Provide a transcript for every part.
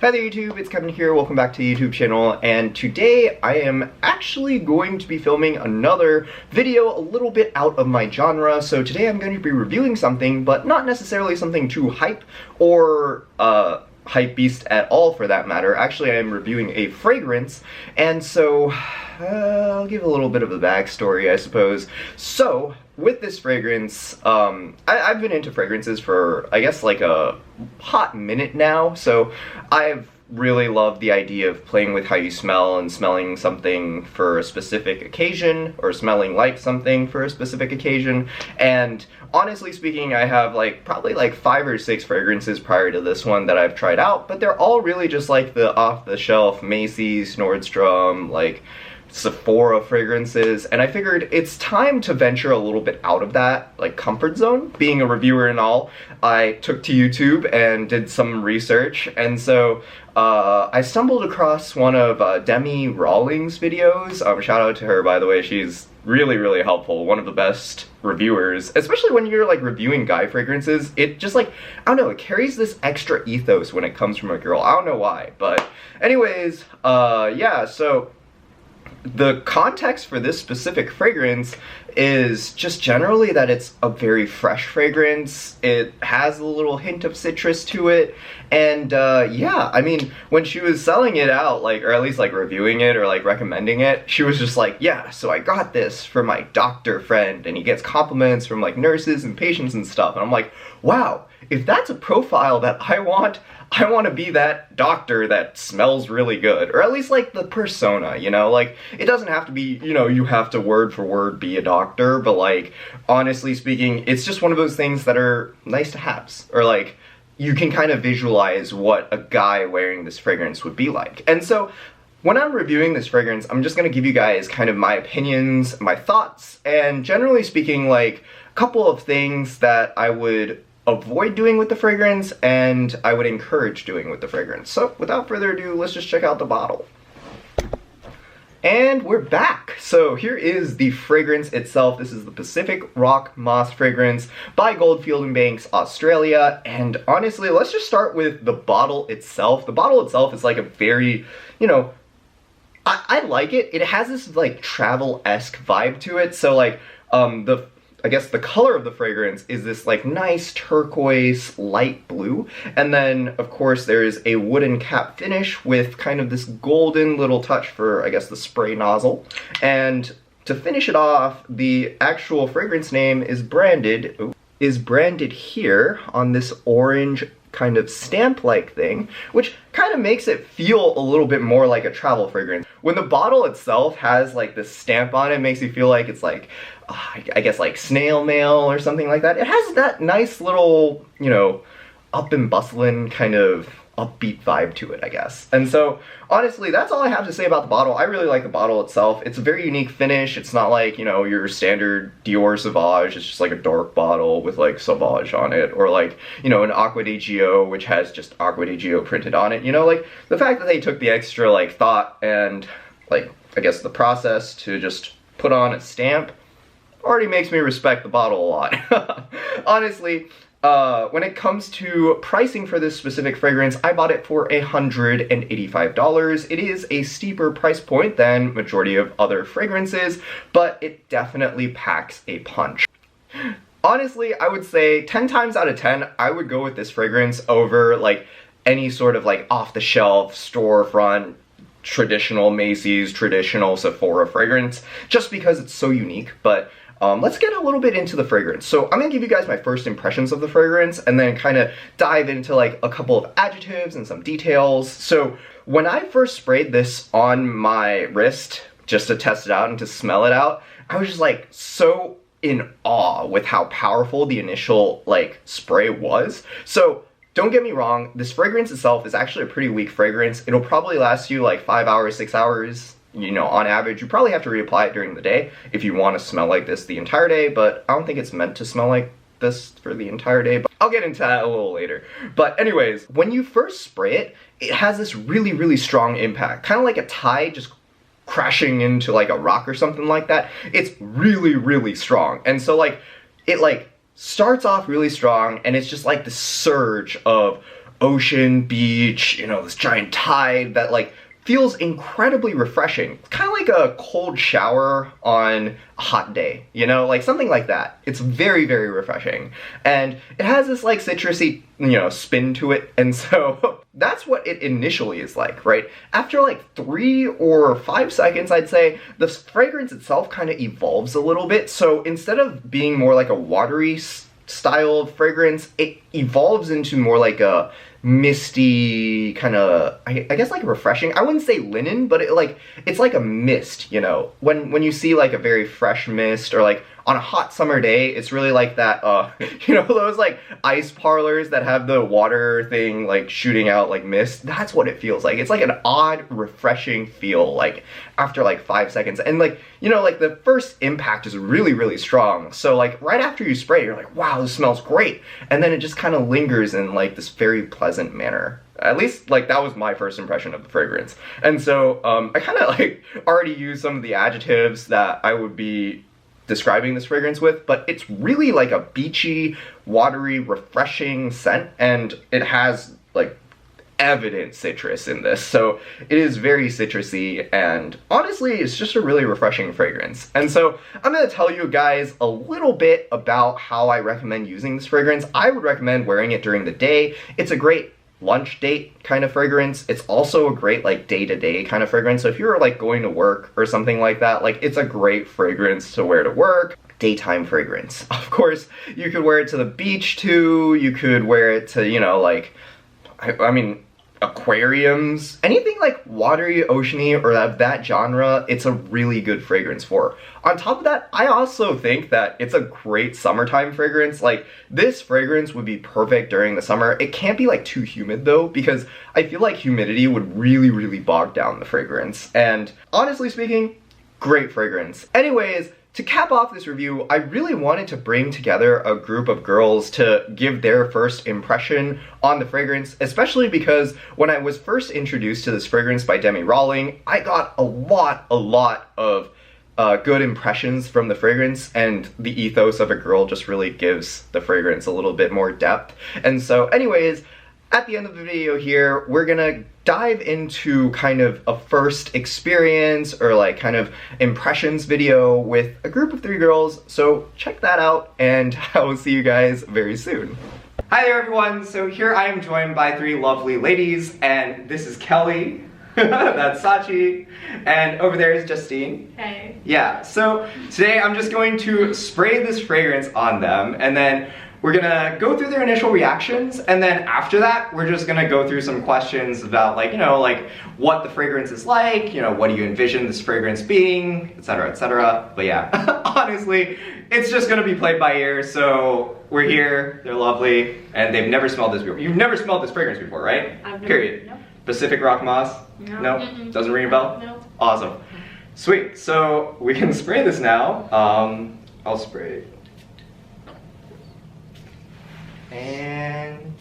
Hi there YouTube, it's Kevin here, welcome back to the YouTube channel, and today I am actually going to be filming another video a little bit out of my genre. So today I'm going to be reviewing something, but not necessarily something too hype or hype beast at all for that matter. Actually, I am reviewing a fragrance, and so I'll give a little bit of a backstory, I suppose. So, with this fragrance, I've been into fragrances for, I guess, like a hot minute now, so I've really loved the idea of playing with how you smell and smelling something for a specific occasion, or smelling like something for a specific occasion, and honestly speaking, I have probably 5 or 6 fragrances prior to this one that I've tried out, but they're all really just like the off-the-shelf Macy's, Nordstrom, Sephora fragrances, and I figured it's time to venture a little bit out of that comfort zone. Being a reviewer and all, I took to YouTube and did some research, and so I stumbled across one of Demi Rawlings' videos. Shout out to her, by the way. She's really helpful, one of the best reviewers, especially when you're reviewing guy fragrances. It just I don't know, it carries this extra ethos when it comes from a girl. I don't know why, but anyways, yeah, so the context for this specific fragrance is just generally that it's a very fresh fragrance. It has a little hint of citrus to it, and yeah, I mean, when she was selling it out, or at least reviewing it or recommending it, she was just yeah, so I got this for my doctor friend, and he gets compliments from nurses and patients and stuff, and I'm like, wow, if that's a profile that I want to be that doctor that smells really good, or at least the persona, you know, it doesn't have to be, you know, you have to word for word be a doctor, but honestly speaking, it's just one of those things that are nice to haves, or you can kind of visualize what a guy wearing this fragrance would be like. And so when I'm reviewing this fragrance, I'm just gonna give you guys kind of my opinions, my thoughts, and generally speaking, a couple of things that I would avoid doing with the fragrance and I would encourage doing with the fragrance. So without further ado, let's just check out the bottle. And we're back. So here is the fragrance itself. This is the Pacific Rock Moss fragrance by Goldfield & Banks, Australia. And honestly, let's just start with the bottle itself. The bottle itself is a very, you know, I like it. It has this travel-esque vibe to it. So I guess the color of the fragrance is this nice turquoise light blue, and then of course there is a wooden cap finish with kind of this golden little touch for, I guess, the spray nozzle. And to finish it off, the actual fragrance name is branded here on this orange kind of stamp-like thing, which kind of makes it feel a little bit more like a travel fragrance. When the bottle itself has this stamp on it, makes you feel like it's I guess snail mail or something like that. It has that nice little, you know, up and bustling kind of upbeat vibe to it, I guess. And so honestly, that's all I have to say about the bottle. I really like the bottle itself. It's a very unique finish. It's not you know, your standard Dior Sauvage. It's just a dark bottle with Sauvage on it, or you know, an Acqua di Gio which has just Acqua di Gio printed on it. You know, the fact that they took the extra thought and I guess the process to just put on a stamp already makes me respect the bottle a lot. Honestly, when it comes to pricing for this specific fragrance, I bought it for $185. It is a steeper price point than majority of other fragrances, but it definitely packs a punch. Honestly, I would say 10 times out of 10, I would go with this fragrance over any sort of off-the-shelf, storefront, traditional Macy's, traditional Sephora fragrance, just because it's so unique. But let's get a little bit into the fragrance. So I'm gonna give you guys my first impressions of the fragrance and then kind of dive into a couple of adjectives and some details. So when I first sprayed this on my wrist, just to test it out and to smell it out, I was just so in awe with how powerful the initial spray was. So don't get me wrong, this fragrance itself is actually a pretty weak fragrance. It'll probably last you 5 hours, 6 hours. You know, on average, you probably have to reapply it during the day if you want to smell like this the entire day, but I don't think it's meant to smell like this for the entire day, but I'll get into that a little later. But anyways, when you first spray it, it has this really strong impact, kind of like a tide just crashing into a rock or something like that. It's really strong, and so it starts off really strong, and it's just this surge of ocean, beach, you know, this giant tide that like feels incredibly refreshing. It's kind of like a cold shower on a hot day, you know, like something like that. It's very, very refreshing. And it has this like citrusy, you know, spin to it. And so that's what it initially is like, right? After like 3 or 5 seconds, I'd say, the fragrance itself kind of evolves a little bit. So instead of being more like a watery style of fragrance, it evolves into more like a misty kind of, I guess like refreshing. I wouldn't say linen, but it's like a mist, you know, when you see like a very fresh mist, or like on a hot summer day, it's really like that, you know, those like ice parlors that have the water thing like shooting out like mist. That's what it feels like. It's like an odd, refreshing feel like after like 5 seconds. And like, you know, like the first impact is really, really strong. So like right after you spray, you're like, wow, this smells great. And then it just kind of lingers in like this very pleasant manner. At least, like, that was my first impression of the fragrance. And so, I kind of, like, already used some of the adjectives that I would be describing this fragrance with, but it's really, like, a beachy, watery, refreshing scent, and it has, like, evident citrus in this. So, it is very citrusy, and honestly, it's just a really refreshing fragrance. And so, I'm gonna tell you guys a little bit about how I recommend using this fragrance. I would recommend wearing it during the day. It's a great lunch date kind of fragrance. It's also a great like day-to-day kind of fragrance. So if you're like going to work or something like that, like it's a great fragrance to wear to work. Daytime fragrance. Of course, you could wear it to the beach too. You could wear it to, you know, like, I mean, aquariums, anything like watery, oceany, or that genre, it's a really good fragrance for. On top of that, I also think that it's a great summertime fragrance. Like, this fragrance would be perfect during the summer. It can't be like too humid though, because I feel like humidity would really, really bog down the fragrance. And honestly speaking, great fragrance. Anyways, to cap off this review, I really wanted to bring together a group of girls to give their first impression on the fragrance, especially because when I was first introduced to this fragrance by Demi Rawling, I got a lot of good impressions from the fragrance, and the ethos of a girl just really gives the fragrance a little bit more depth. And so anyways, at the end of the video here, we're gonna dive into kind of a first experience or like kind of impressions video with a group of 3 girls, so check that out and I will see you guys very soon. Hi there everyone, so here I am joined by 3 lovely ladies, and this is Kelly, that's Sachi, and over there is Justine. Hey. Yeah, so today I'm just going to spray this fragrance on them, and then we're gonna go through their initial reactions, and then after that, we're just gonna go through some questions about, like, you know, like what the fragrance is like, you know, what do you envision this fragrance being, etc., etc. But yeah, honestly, it's just gonna be played by ear, so we're here, they're lovely, and they've never smelled this before. You've never smelled this fragrance before, right? I've never. Period. Nope. Pacific Rock Moss? No. No? Mm-mm. Doesn't ring a bell? No. Awesome. Sweet, so we can spray this now. I'll spray it. And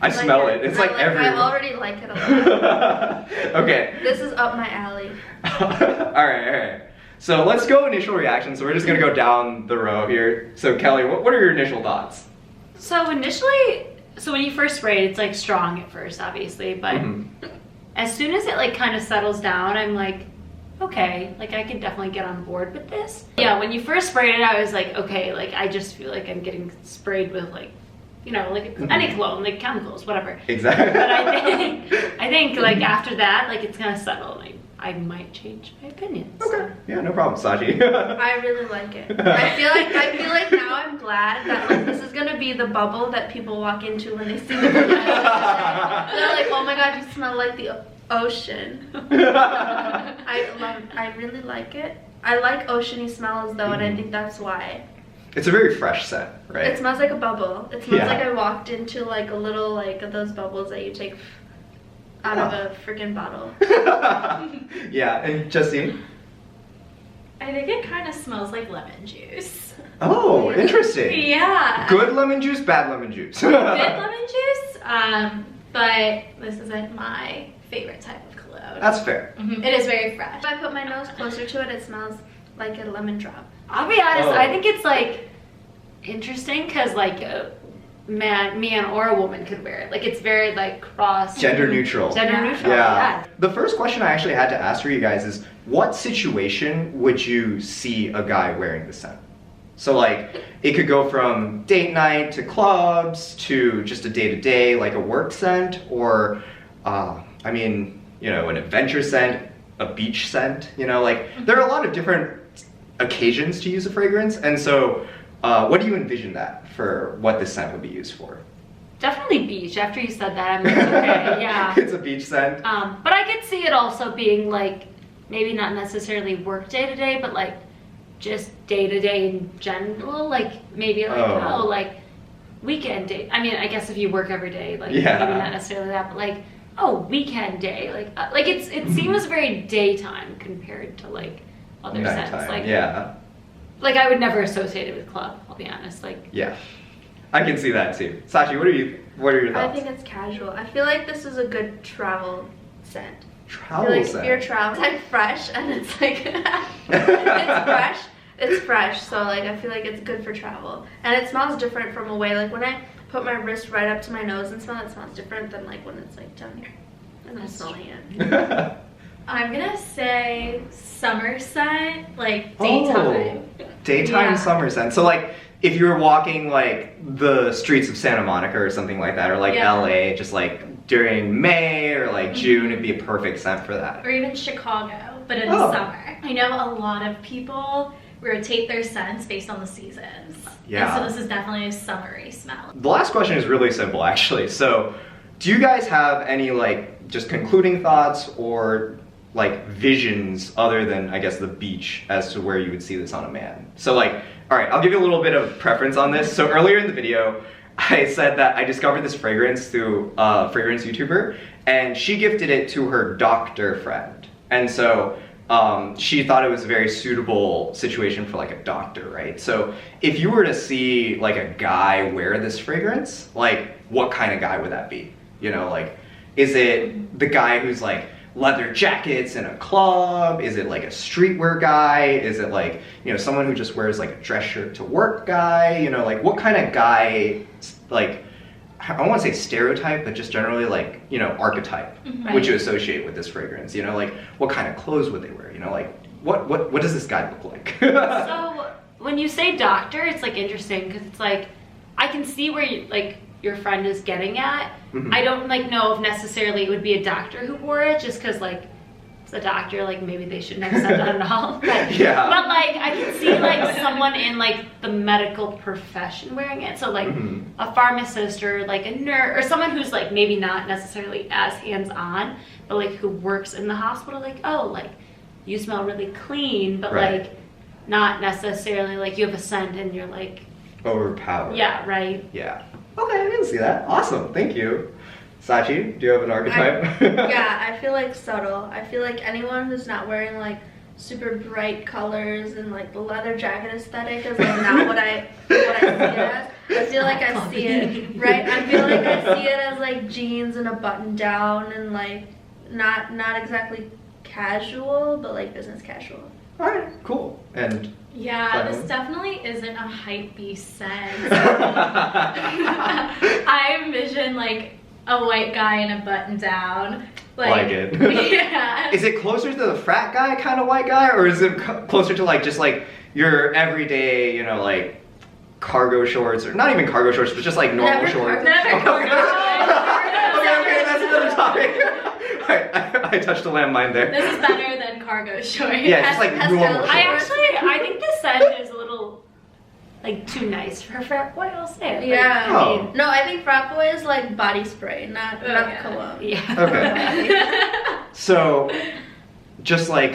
I smell it. It's like everywhere. I already like it a lot. Okay. This is up my alley. Alright. So let's go initial reactions. So we're just gonna go down the row here. So Kelly, what are your initial thoughts? So initially, when you first spray it, it's like strong at first, obviously, but as soon as it like kind of settles down, I'm like, okay, like I can definitely get on board with this. Yeah, when you first sprayed it, I was like, okay, like I just feel like I'm getting sprayed with like, you know, like any cologne, like chemicals, whatever. Exactly. But I think like after that, like it's gonna settle. Like I might change my opinion. Okay. So. Yeah, no problem, Sachi. I really like it. I feel like now I'm glad that like this is gonna be the bubble that people walk into when they see the They're like, oh my god, you smell like the ocean. I really like it. I like oceany smells though, and I think that's why. It's a very fresh scent, right? It smells like a bubble. It smells like I walked into like a little like those bubbles that you take out of a freaking bottle. Yeah, and Justine? I think it kind of smells like lemon juice. Oh, interesting. Yeah. Good lemon juice, bad lemon juice. Good lemon juice, but this isn't my favorite type of cologne. That's fair. It is very fresh. If I put my nose closer to it, it smells like a lemon drop. I'll be honest, Oh. I think it's like interesting because like a man or a woman could wear it. Like it's very like cross. Gender neutral. Gender neutral. Yeah. The first question I actually had to ask for you guys is, what situation would you see a guy wearing the scent? So like, it could go from date night to clubs to just a day-to-day, like a work scent, or, I mean, you know, an adventure scent, a beach scent, you know, like, there are a lot of different occasions to use a fragrance, and so, what do you envision that for what this scent would be used for? Definitely beach. After you said that, I'm like, okay, yeah. It's a beach scent. But I could see it also being like, maybe not necessarily work day-to-day, but like, just day-to-day in general, like maybe like like weekend day. I mean, I guess if you work every day, like maybe not necessarily that, but like weekend day, like it seems very daytime compared to like other Nighttime, scents. Like like I would never associate it with club. I'll be honest. Like I can see that too. Sachi, what are your thoughts? I think it's casual. I feel like this is a good travel scent. Travel scent. If you're traveling, it's like fresh, and it's like it's fresh. It's fresh, so like I feel like it's good for travel, and it smells different from away. Like when I put my wrist right up to my nose and smell, it smells different than like when it's like down here and I'm smelling it. I'm gonna say summer scent, like daytime. Daytime summer scent. So like if you were walking like the streets of Santa Monica or something like that, or like LA, just like during May or like June, it'd be a perfect scent for that. Or even Chicago, but in the summer. I know a lot of people rotate their scents based on the seasons. Yeah. And so this is definitely a summery smell. The last question is really simple, actually. So, do you guys have any like just concluding thoughts or like visions other than, I guess, the beach as to where you would see this on a man? So like, all right, I'll give you a little bit of preference on this. So earlier in the video, I said that I discovered this fragrance through a fragrance YouTuber, and she gifted it to her doctor friend. And so she thought it was a very suitable situation for like a doctor, right? So if you were to see like a guy wear this fragrance, like what kind of guy would that be? You know, like, is it the guy who's like leather jackets in a club? Is it like a streetwear guy? Is it like, you know, someone who just wears like a dress shirt to work guy? You know, like what kind of guy, like, I don't want to say stereotype, but just generally like, you know, archetype would you associate with this fragrance? You know, like what kind of clothes would they wear? You know, like what does this guy look like? So when you say doctor, it's like interesting because it's like, I can see where you, like your friend is getting at. I don't like know if necessarily it would be a doctor who wore it, just because like it's a doctor, like maybe they shouldn't have said that at all. But like I can see like someone in like the medical profession wearing it. So like a pharmacist or like a nurse or someone who's like maybe not necessarily as hands-on, but like who works in the hospital, like, oh, like you smell really clean, but like not necessarily like you have a scent and you're like overpowered. Yeah, right. Yeah. Okay, I didn't see that. Awesome, thank you. Sachi, do you have an archetype? Yeah, I feel like subtle. I feel like anyone who's not wearing like super bright colors and like the leather jacket aesthetic is like not what I see it as. I feel like I see it, right? I feel like I see it as like jeans and a button down and like not exactly casual, but like business casual. Alright, cool. And yeah, this definitely isn't a hype beast scent. I envision like a white guy in a button down. Like it. Yeah. Is it closer to the frat guy kind of white guy, or is it closer to like just like your everyday, you know, like cargo shorts, or not even cargo shorts, but just like normal shorts? Never cargo shorts. Okay, that's another topic. I touched a landmine there. This is better than cargo shorts. Yeah, just like normal shorts. I think the scent is a little like too nice for frat boy, I'll say it. Yeah. Oh. No, I think frat boy is like body spray, not cologne. Yeah. Okay. So, just like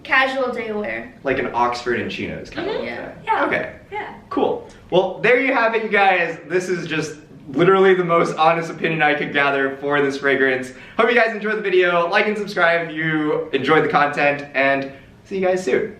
casual day wear. Like an Oxford and chinos kind of. Yeah. Okay. Yeah. Cool. Well, there you have it, you guys. This is just literally the most honest opinion I could gather for this fragrance. Hope you guys enjoyed the video. Like and subscribe if you enjoyed the content, and see you guys soon.